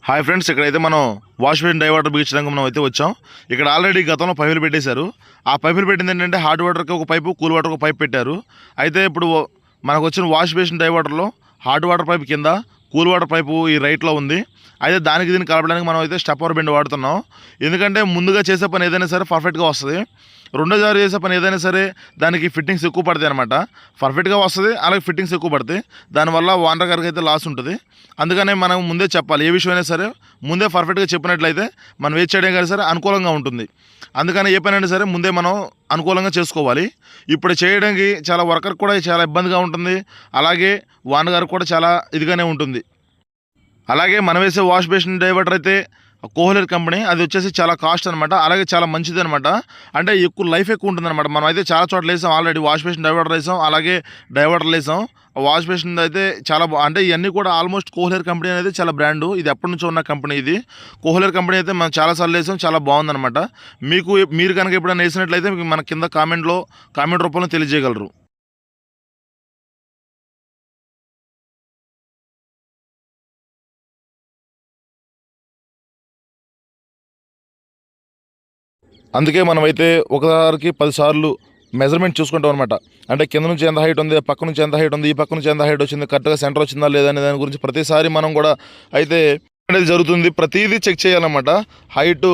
Hi friends, ఇక్కడైతే మనం wash basin diverter బిగించడానికి మనం అయితే వచ్చాం. ఇక్కడ ఆల్రెడీ గతంలో పైపులు పెట్టేశారు. ఆ పైపులు పెట్టింది ఏంటంటే హాట్ వాటర్కి ఒక పైపు, కూల్ వాటర్కి ఒక పైప్ పెట్టారు. అయితే ఇప్పుడు మనకు వచ్చిన వాష్ బేసిన్ డైవర్టర్లో హాట్ వాటర్ పైప్ కింద, కూల్ వాటర్ పైపు ఈ రైట్లో ఉంది. అయితే దానికి దీన్ని కలపడానికి మనం అయితే స్టెప్పర్ బెండ్ వాడుతున్నాం. ఎందుకంటే ముందుగా చేసే పని ఏదైనా సరే పర్ఫెక్ట్గా వస్తుంది. రెండోసారి చేసే పని ఏదైనా సరే దానికి ఫిట్టింగ్స్ ఎక్కువ పడతాయి అనమాట. పర్ఫెక్ట్గా వస్తుంది, అలాగే ఫిట్టింగ్స్ ఎక్కువ పడతాయి. దానివల్ల ఓనర్ గారికి అయితే లాస్ ఉంటుంది. అందుకనే మనం ముందే చెప్పాలి. ఏ విషయమైనా సరే ముందే పర్ఫెక్ట్గా చెప్పినట్లయితే మనం ఏది చేయడం కానీ సరే అనుకూలంగా ఉంటుంది. అందుకని ఏ పనైనా సరే ముందే మనం అనుకూలంగా చేసుకోవాలి. ఇప్పుడు చేయడానికి చాలా వర్కర్ కూడా చాలా ఇబ్బందిగా ఉంటుంది. అలాగే ఓనర్ గారికి కూడా చాలా ఇదిగానే ఉంటుంది. అలాగే మనం వేసే వాష్ బేసిన్ డైవర్టర్ అయితే కోహ్లర్ కంపెనీ, అది వచ్చేసి చాలా కాస్ట్ అనమాట. అలాగే చాలా మంచిది అనమాట. అంటే ఎక్కువ లైఫ్ ఎక్కువ ఉంటుంది అనమాట. మనం అయితే చాలా చోట్ల వేసాం ఆల్రెడీ. వాష్ బేసిన్ డైవర్టర్ వేసాం, అలాగే డైవర్టర్లు వేసాం. వాష్ బేసిన్ అయితే చాలా అంటే ఇవన్నీ కూడా ఆల్మోస్ట్ కోహ్లర్ కంపెనీ అనేది చాలా బ్రాండు. ఇది ఎప్పటి నుంచో ఉన్న కంపెనీ. ఇది కోహ్లర్ కంపెనీ అయితే మనం చాలాసార్లు వేసాం, చాలా బాగుందనమాట. మీరు కనుక ఎప్పుడైనా వేసినట్లయితే మీకు మన కింద కామెంట్ రూపంలో తెలియజేయగలరు. అందుకే మనమైతే ఒకసారికి 10 సార్లు మెజర్మెంట్ చూసుకుంటాం అనమాట. అంటే కింద నుంచి ఎంత హైట్ ఉంది, పక్క నుంచి ఎంత హైట్ ఉంది, ఈ పక్క నుంచి ఎంత హైట్ వచ్చింది, కరెక్ట్గా సెంటర్ వచ్చిందా లేదా అనే దాని గురించి ప్రతిసారి మనం కూడా అయితే అనేది జరుగుతుంది. ప్రతిదీ చెక్ చేయాలన్నమాట. హైటు,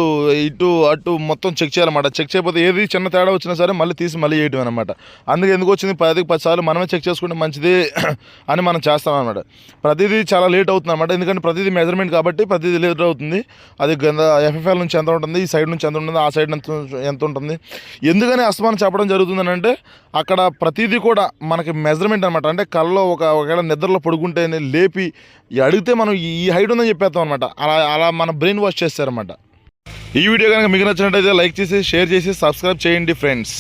ఇటు అటు మొత్తం చెక్ చేయాలన్నమాట. చెక్ చేయకపోతే ఏది చిన్న తేడా వచ్చినా సరే మళ్ళీ తీసి మళ్ళీ చేయడం అనమాట. అందుకే ఎందుకు వచ్చింది 10 సార్లు మనమే చెక్ చేసుకుంటే మంచిది అని మనం చేస్తాం అనమాట. ప్రతిదీ చాలా లేట్ అవుతుంది అనమాట. ఎందుకంటే ప్రతిదీ మెజర్మెంట్ కాబట్టి ప్రతిదీ లేట్ అవుతుంది. అది ఎఫ్ఎఫ్ఎల్ నుంచి ఎంత ఉంటుంది, ఈ సైడ్ నుంచి ఎంత ఉంటుంది, ఆ సైడ్ ఎంత ఉంటుంది, ఎందుకని అస్తమానం చెప్పడం జరుగుతుంది అంటే అక్కడ ప్రతిదీ కూడా మనకి మెజర్మెంట్ అనమాట. అంటే కళ్ళలో ఒకవేళ నిద్రలో పడుకుంటే లేపి అడిగితే మనం ఈ హైట్ ఉందని చెప్పేస్తాం అనమాట. అలా మన బ్రెయిన్ వాష్ చేస్తారనమాట. ఈ వీడియో కనుక మీకు నచ్చినట్టయితే లైక్ చేసి, షేర్ చేసి, సబ్స్క్రైబ్ చేయండి ఫ్రెండ్స్.